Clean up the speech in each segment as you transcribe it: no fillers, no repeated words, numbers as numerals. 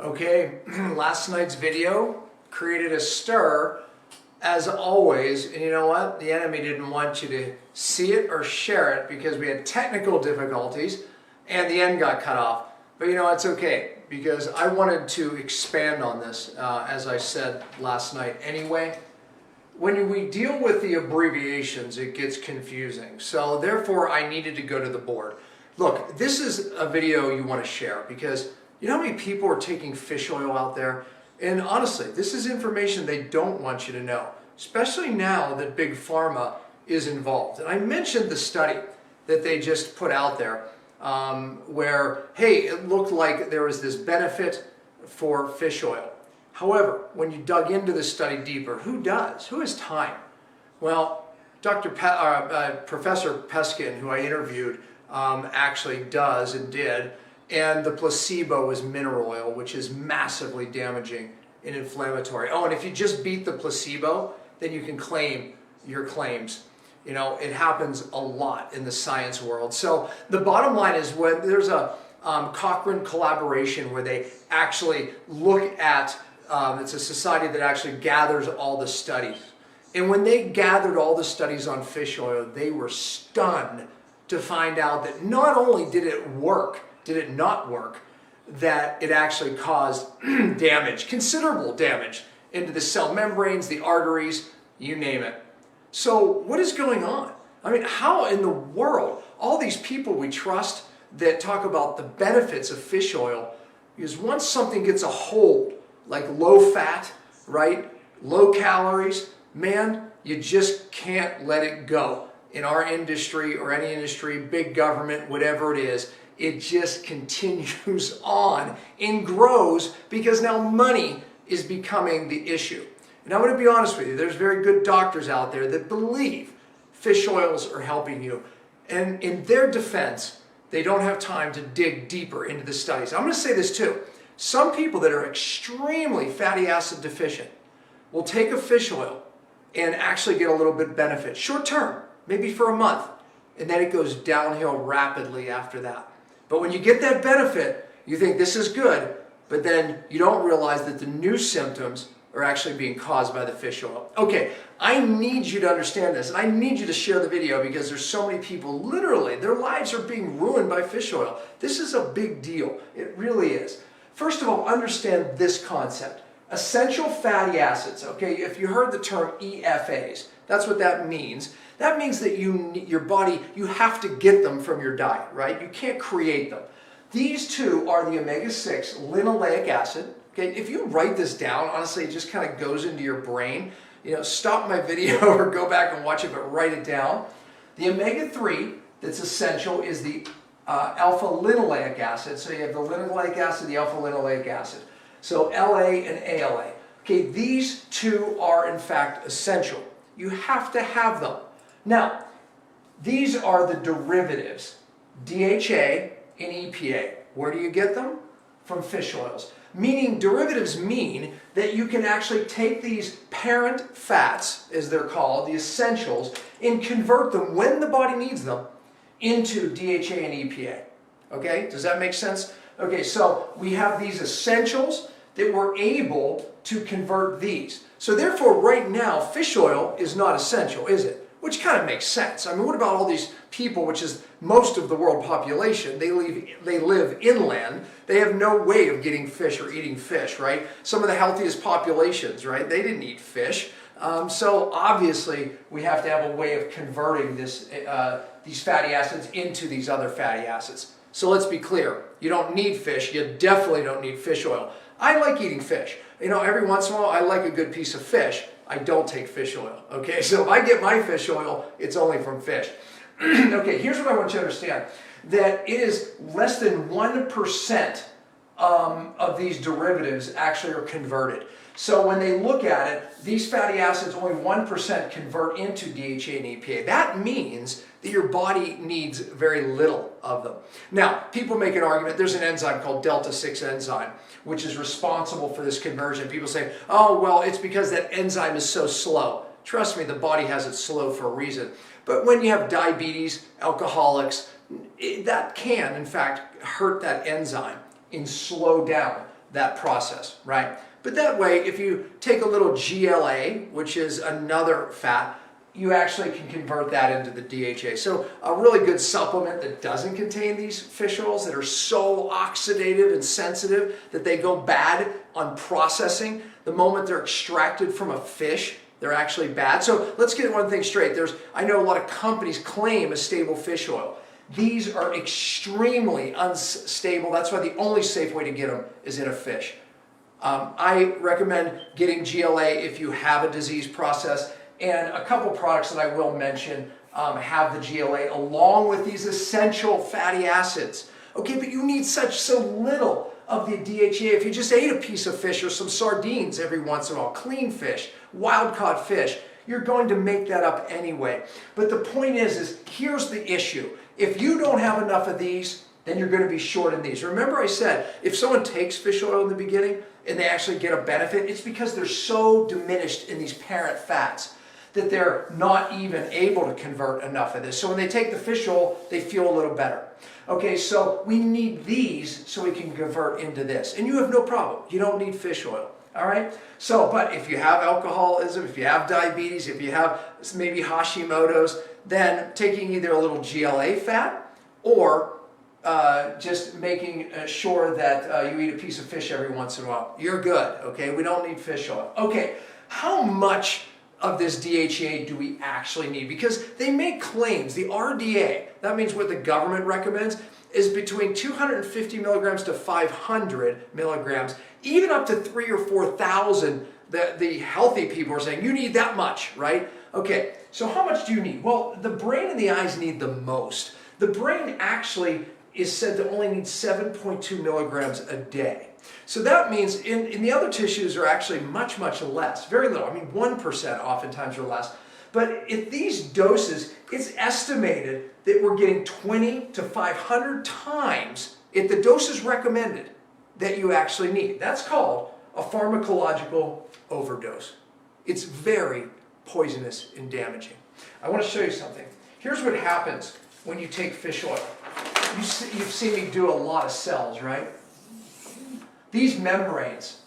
Okay, last night's video created a stir as always, and you know what? The enemy didn't want you to see it or share it because we had technical difficulties and the end got cut off. But you know, it's okay because I wanted to expand on this, as I said last night anyway. When we deal with the abbreviations, it gets confusing. So therefore, I needed to go to the board. Look, this is a video you want to share because you know how many people are taking fish oil out there? And honestly, this is information they don't want you to know, especially now that Big Pharma is involved. And I mentioned the study that they just put out there where, hey, it looked like there was this benefit for fish oil. However, when you dug into the study deeper, who does? Who has time? Well, Professor Peskin, who I interviewed, actually does and did. And the placebo is mineral oil, which is massively damaging and inflammatory. Oh, and if you just beat the placebo, then you can claim your claims. You know, it happens a lot in the science world. So the bottom line is when there's a Cochrane Collaboration where they actually look at, it's a society that actually gathers all the studies. And when they gathered all the studies on fish oil, they were stunned to find out that not only did it work, did it not work, that it actually caused damage, considerable damage into the cell membranes, the arteries, you name it. So what is going on? I mean, how in the world, all these people we trust that talk about the benefits of fish oil, because once something gets a hold, like low fat, right, low calories, man, you just can't let it go. In our industry or any industry, big government, whatever it is, it just continues on and grows because now money is becoming the issue. And I'm going to be honest with you, there's very good doctors out there that believe fish oils are helping you. And in their defense, they don't have time to dig deeper into the studies. I'm going to say this too. Some people that are extremely fatty acid deficient will take a fish oil and actually get a little bit benefit. Short term, maybe for a month. And then it goes downhill rapidly after that. But when you get that benefit, you think this is good, but then you don't realize that the new symptoms are actually being caused by the fish oil. Okay, I need you to understand this, and I need you to share the video because there's so many people, literally, their lives are being ruined by fish oil. This is a big deal. It really is. First of all, understand this concept. Essential fatty acids, okay, if you heard the term EFAs, that's what that means. That means that your body, you have to get them from your diet, right? You can't create them. These two are the omega-6 linoleic acid. Okay, if you write this down, honestly, it just kind of goes into your brain. You know, stop my video or go back and watch it, but write it down. The omega-3 that's essential is the alpha-linoleic acid. So you have the linoleic acid, the alpha-linoleic acid. So LA and ALA. Okay, these two are in fact essential. You have to have them. Now, these are the derivatives, DHA and EPA. Where do you get them? From fish oils. Meaning, derivatives mean that you can actually take these parent fats, as they're called, the essentials, and convert them, when the body needs them, into DHA and EPA. Okay, does that make sense? Okay, so we have these essentials that we're able to convert these. So therefore, right now, fish oil is not essential, is it? Which kind of makes sense. I mean, what about all these people, which is most of the world population, they live inland, they have no way of getting fish or eating fish, right? Some of the healthiest populations, right, they didn't eat fish. So obviously, we have to have a way of converting these fatty acids into these other fatty acids. So let's be clear, you don't need fish, you definitely don't need fish oil. I like eating fish. You know, every once in a while, I like a good piece of fish. I don't take fish oil, okay? So if I get my fish oil, it's only from fish. Okay, here's what I want you to understand. That it is less than 1% of these derivatives actually are converted. So when they look at it, these fatty acids, only 1% convert into DHA and EPA. That means that your body needs very little of them. Now, people make an argument, there's an enzyme called delta-6 enzyme, which is responsible for this conversion. People say, oh, well, it's because that enzyme is so slow. Trust me, the body has it slow for a reason. But when you have diabetes, alcoholics, that can, in fact, hurt that enzyme and slow down that process, right? But that way, if you take a little GLA, which is another fat, you actually can convert that into the DHA. So a really good supplement that doesn't contain these fish oils that are so oxidative and sensitive that they go bad on processing. The moment they're extracted from a fish, they're actually bad. So let's get one thing straight. I know a lot of companies claim a stable fish oil. These are extremely unstable. That's why the only safe way to get them is in a fish. I recommend getting GLA if you have a disease process. And a couple products that I will mention have the GLA along with these essential fatty acids. Okay, but you need so little of the DHA. If you just ate a piece of fish or some sardines every once in a while, clean fish, wild-caught fish, you're going to make that up anyway. But the point is here's the issue. If you don't have enough of these, then you're going to be short in these. Remember I said, if someone takes fish oil in the beginning and they actually get a benefit, it's because they're so diminished in these parent fats that they're not even able to convert enough of this. So when they take the fish oil, they feel a little better. Okay, so we need these so we can convert into this. And you have no problem. You don't need fish oil. All right? So, but if you have alcoholism, if you have diabetes, if you have maybe Hashimoto's, then taking either a little GLA fat or just making sure that you eat a piece of fish every once in a while. You're good, okay? We don't need fish oil. Okay, how much of this DHA do we actually need? Because they make claims, the RDA, that means what the government recommends, is between 250 milligrams to 500 milligrams, even up to 3,000 or 4,000. The healthy people are saying, you need that much, right? Okay, so how much do you need? Well, the brain and the eyes need the most. The brain actually is said to only need 7.2 milligrams a day. So that means in the other tissues are actually much, much less, very little. I mean, 1% oftentimes or less. But at these doses, it's estimated that we're getting 20 to 500 times at the doses recommended that you actually need. That's called a pharmacological overdose. It's very poisonous and damaging. I want to show you something. Here's what happens when you take fish oil. You've seen me do a lot of cells, right? These membranes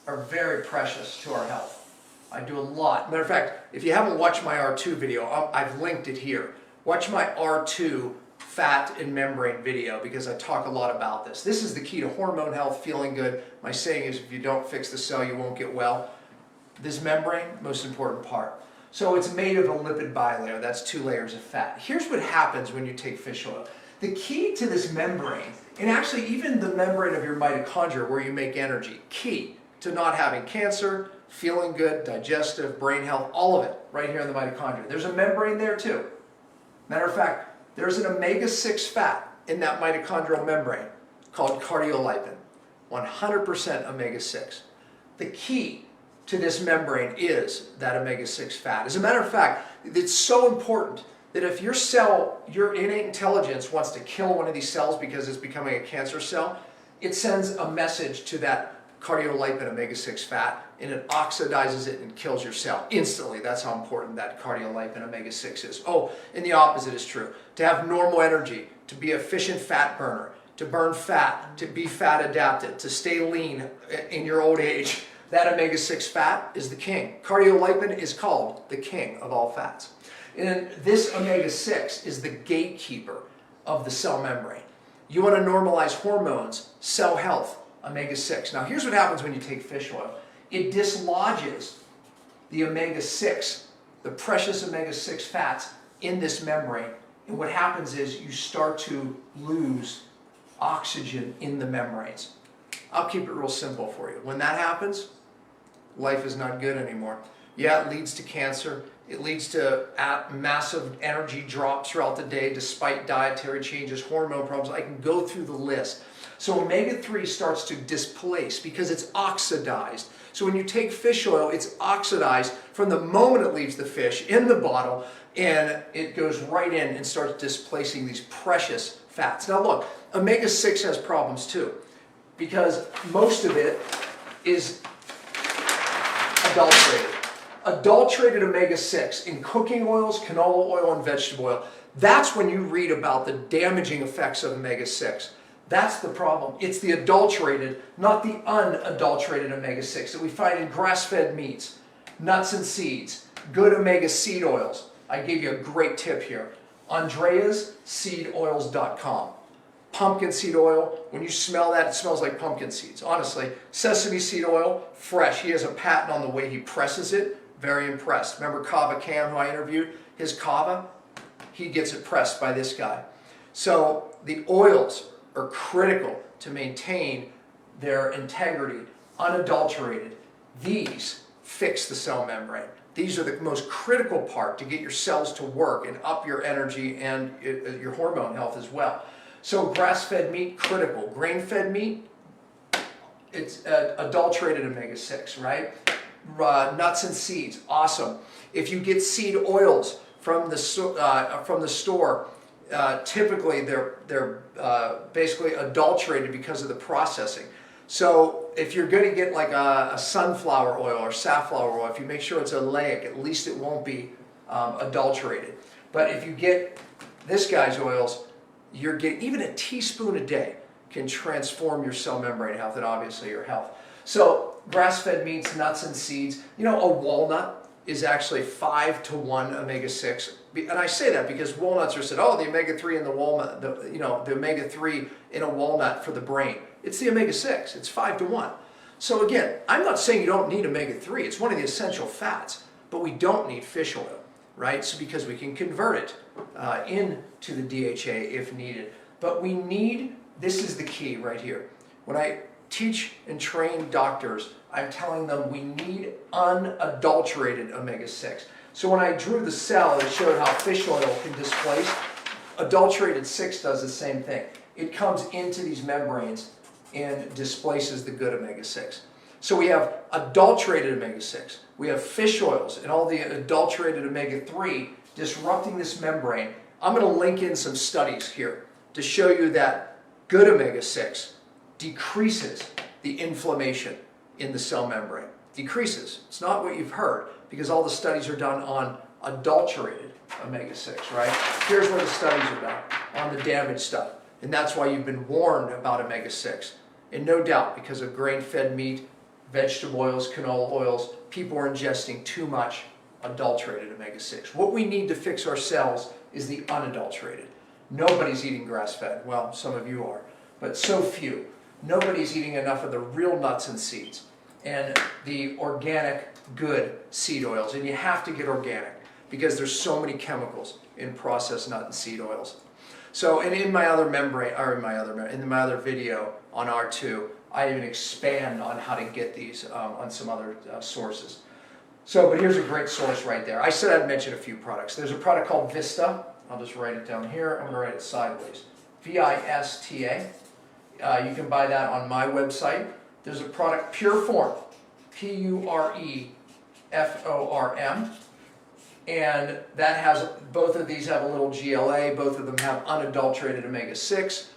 are very precious to our health. I do a lot. Matter of fact, if you haven't watched my R2 video, I've linked it here. Watch my R2 fat and membrane video because I talk a lot about this. This is the key to hormone health, feeling good. My saying is if you don't fix the cell, you won't get well. This membrane, most important part. So it's made of a lipid bilayer. That's 2 layers of fat. Here's what happens when you take fish oil. The key to this membrane, and actually even the membrane of your mitochondria where you make energy, key to not having cancer, feeling good, digestive, brain health, all of it right here in the mitochondria. There's a membrane there too. Matter of fact, there's an omega-6 fat in that mitochondrial membrane called cardiolipin, 100% omega-6. The key to this membrane is that omega-6 fat. As a matter of fact, it's so important that if your cell, your innate intelligence wants to kill one of these cells because it's becoming a cancer cell, it sends a message to that cardiolipin omega-6 fat and it oxidizes it and kills your cell instantly. That's how important that cardiolipin omega-6 is. Oh, and the opposite is true. To have normal energy, to be an efficient fat burner, to burn fat, to be fat adapted, to stay lean in your old age, that omega-6 fat is the king. Cardiolipin is called the king of all fats. And this omega-6 is the gatekeeper of the cell membrane. You want to normalize hormones, cell health, omega-6. Now here's what happens when you take fish oil. It dislodges the omega-6, the precious omega-6 fats in this membrane. And what happens is you start to lose oxygen in the membranes. I'll keep it real simple for you. When that happens, life is not good anymore. Yeah, it leads to cancer. It leads to massive energy drops throughout the day despite dietary changes, hormone problems. I can go through the list. So omega-3 starts to displace because it's oxidized. So when you take fish oil, it's oxidized from the moment it leaves the fish in the bottle, and it goes right in and starts displacing these precious fats. Now look, omega-6 has problems too because most of it is adulterated. Adulterated omega-6 in cooking oils, canola oil, and vegetable oil. That's when you read about the damaging effects of omega-6. That's the problem. It's the adulterated, not the unadulterated omega-6 that we find in grass-fed meats, nuts and seeds, good omega seed oils. I gave you a great tip here. AndreasSeedOils.com. Pumpkin seed oil, when you smell that, it smells like pumpkin seeds. Honestly, sesame seed oil, fresh. He has a patent on the way he presses it. Very impressed. Remember Kava Cam, who I interviewed? His Kava, he gets it pressed by this guy. So the oils are critical to maintain their integrity, unadulterated. These fix the cell membrane. These are the most critical part to get your cells to work and up your energy and your hormone health as well. So grass-fed meat, critical. Grain-fed meat, it's adulterated omega-6, right? Nuts and seeds, awesome. If you get seed oils from the store, typically they're basically adulterated because of the processing. So if you're going to get like a sunflower oil or safflower oil, if you make sure it's oleic, at least it won't be adulterated. But if you get this guy's oils, you're getting even a teaspoon a day can transform your cell membrane health and obviously your health. So grass-fed meats, nuts and seeds. You know, a walnut is actually 5-to-1 omega-6. And I say that because walnuts are said, oh, the omega-3 in the walnut, the omega-3 in a walnut for the brain. It's the omega-6. It's 5-to-1. So again, I'm not saying you don't need omega-3. It's one of the essential fats, but we don't need fish oil, right? So because we can convert it into the DHA if needed. But we need, this is the key right here. When I teach and train doctors, I'm telling them we need unadulterated omega-6. So when I drew the cell, it showed how fish oil can displace. Adulterated 6 does the same thing. It comes into these membranes and displaces the good omega-6. So we have adulterated omega-6. We have fish oils and all the adulterated omega-3 disrupting this membrane. I'm going to link in some studies here to show you that good omega-6 decreases the inflammation in the cell membrane. Decreases. It's not what you've heard because all the studies are done on adulterated omega-6, right? Here's where the studies are done, on the damaged stuff. And that's why you've been warned about omega-6. And no doubt, because of grain-fed meat, vegetable oils, canola oils, people are ingesting too much adulterated omega-6. What we need to fix our cells is the unadulterated. Nobody's eating grass-fed. Well, some of you are, but so few. Nobody's eating enough of the real nuts and seeds and the organic good seed oils. And you have to get organic because there's so many chemicals in processed nut and seed oils. So, and in my other membrane, or in my other video on R2, I even expand on how to get these on some other sources. So, but here's a great source right there. I said I'd mention a few products. There's a product called Vista. I'll just write it down here. I'm going to write it sideways. V-I-S-T-A. You can buy that on my website. There's a product, Pure Form, P-U-R-E-F-O-R-M. And that has, both of these have a little GLA, both of them have unadulterated omega-6,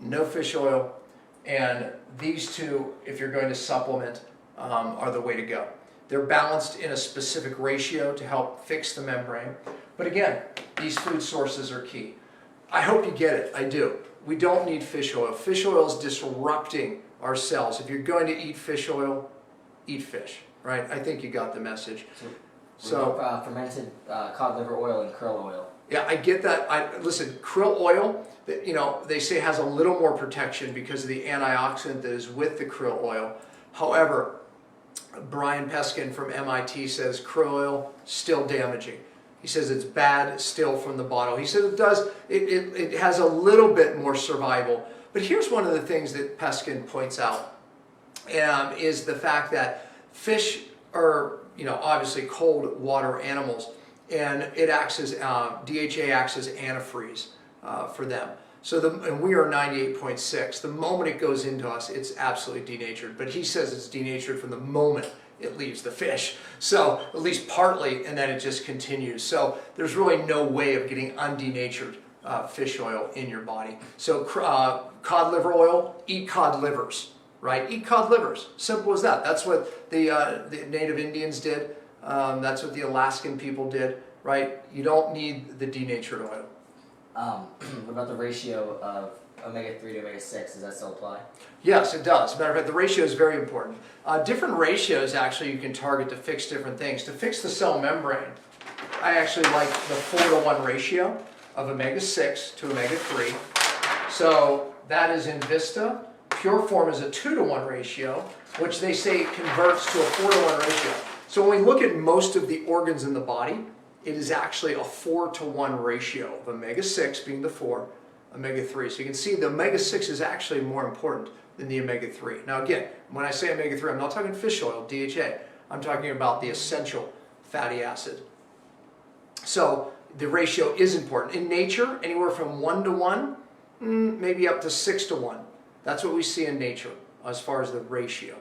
no fish oil, and these two, if you're going to supplement, are the way to go. They're balanced in a specific ratio to help fix the membrane. But again, these food sources are key. I hope you get it, I do. We don't need fish oil. Fish oil is disrupting our cells. If you're going to eat fish oil, eat fish, right? I think you got the message. So fermented cod liver oil and krill oil. Yeah, I get that. Listen, krill oil, you know, they say has a little more protection because of the antioxidant that is with the krill oil. However, Brian Peskin from MIT says krill oil still damaging. He says it's bad still from the bottle. He says it has a little bit more survival. But here's one of the things that Peskin points out is the fact that fish are, you know, obviously cold water animals, and it acts as DHA acts as antifreeze for them. So and we are 98.6. The moment it goes into us, it's absolutely denatured. But he says it's denatured from the moment it leaves the fish. So at least partly, and then it just continues. So there's really no way of getting undenatured fish oil in your body. So cod liver oil, eat cod livers. Right? Eat cod livers. Simple as that. That's what the Native Indians did. That's what the Alaskan people did. Right? You don't need the denatured oil. What about the ratio of omega-3 to omega-6? Does that still apply? Yes, it does. As a matter of fact, the ratio is very important. Different ratios actually you can target to fix different things. To fix the cell membrane, I actually like the 4-to-1 ratio of omega-6 to omega-3. So that is in Vista. Pure form is a 2-to-1 ratio, which they say converts to a 4-to-1 ratio. So when we look at most of the organs in the body, it is actually a 4-to-1 ratio of omega-6 being the 4, omega-3. So you can see the omega-6 is actually more important than the omega-3. Now again, when I say omega-3, I'm not talking fish oil, DHA. I'm talking about the essential fatty acid. So the ratio is important. In nature, anywhere from 1-to-1, maybe up to 6-to-1. That's what we see in nature as far as the ratio.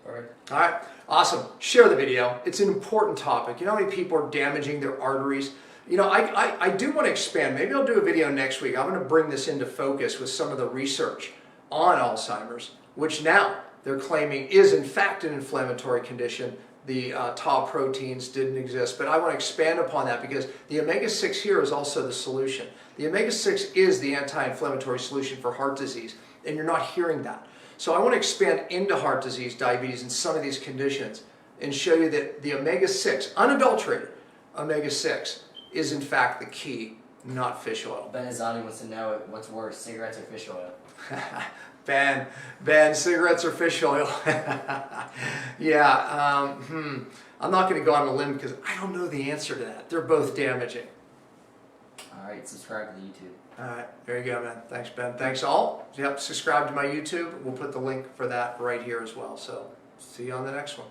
Perfect. All right, awesome. Share the video. It's an important topic. You know how many people are damaging their arteries? You know, I do want to expand. Maybe I'll do a video next week. I'm going to bring this into focus with some of the research on Alzheimer's, which now they're claiming is in fact an inflammatory condition. The tau proteins didn't exist, but I want to expand upon that because the omega-6 here is also the solution. The omega-6 is the anti-inflammatory solution for heart disease, and you're not hearing that. So I want to expand into heart disease, diabetes, and some of these conditions and show you that the omega-6, unadulterated omega-6, is in fact the key, not fish oil. Ben Azadi wants to know what's worse, cigarettes or fish oil? Ben, cigarettes or fish oil? Yeah, I'm not going to go on a limb because I don't know the answer to that. They're both damaging. All right, subscribe to the YouTube. All right, there you go, man. Thanks, Ben. Thanks all. Yep, subscribe to my YouTube. We'll put the link for that right here as well. So see you on the next one.